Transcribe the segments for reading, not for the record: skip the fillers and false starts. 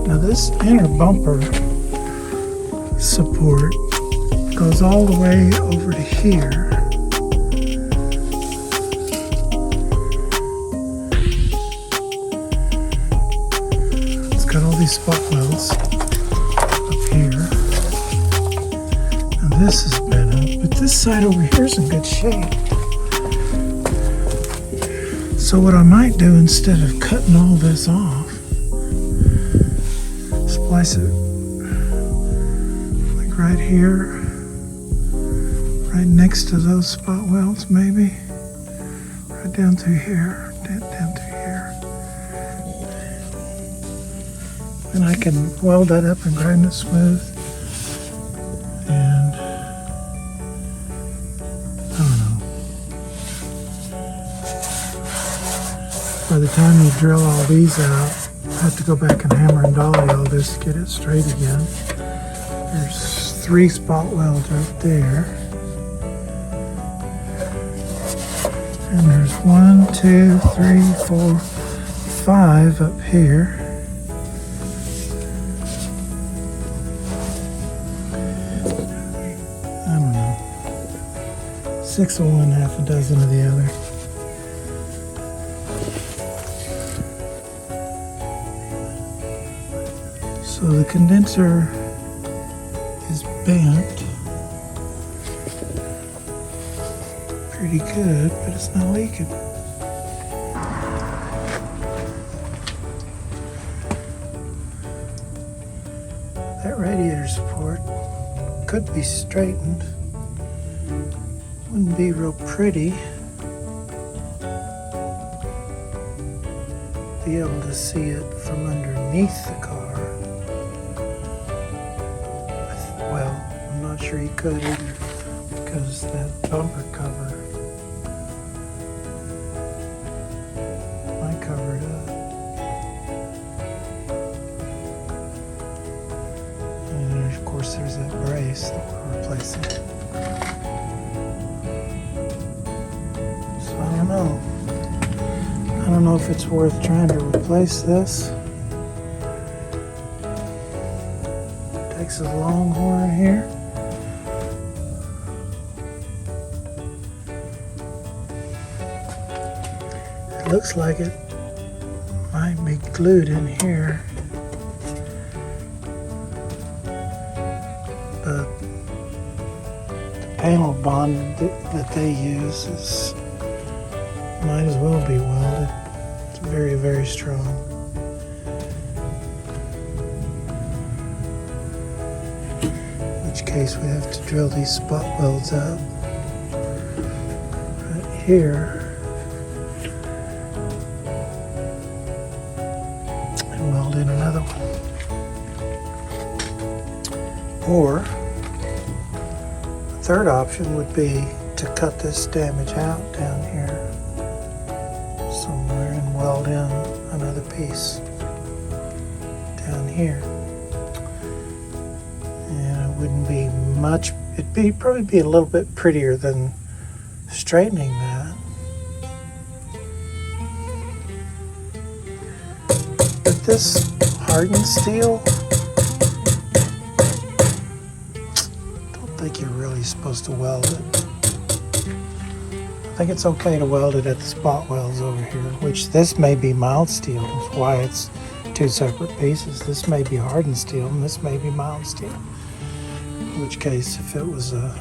Now this inner bumper support goes all the way over to here. It's got all these spot welds up here. Now this is bent up, but this side over here is in good shape. So what I might do, instead of cutting all this off, splice it like right here, right next to those spot welds, maybe right down through here, down through here, and I can weld that up and grind it smooth. And I don't know, by the time you drill all these out, I have to go back and hammer and dolly all this to get it straight again. There's 3 spot welds right there. And there's 1, 2, 3, 4, 5 up here. I don't know. 6 of one, half a dozen of the other. So the condenser is bent pretty good, but it's not leaking. That radiator support could be straightened. Wouldn't be real pretty. Be able to see it from underneath the car. I'm not sure you could either, because that bumper cover might cover it up. And of course there's that brace that we're replacing. So I don't know. I don't know if it's worth trying to replace this. Takes a longhorn here. It looks like it might be glued in here, but the panel bond that they use might as well be welded. It's very, very strong. In which case we have to drill these spot welds up right here. Weld in another one. Or the third option would be to cut this damage out down here somewhere and weld in another piece down here. And wouldn't be much. It'd probably be a little bit prettier than straightening that. But this hardened steel, I don't think you're really supposed to weld it. I think it's okay to weld it at the spot welds over here, which this may be mild steel, that's why it's two separate pieces. This may be hardened steel and this may be mild steel. In which case, if it was a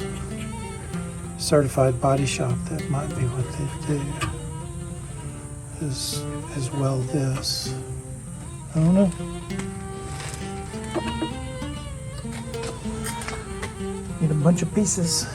certified body shop, that might be what they do, is weld this. I don't know. Need a bunch of pieces.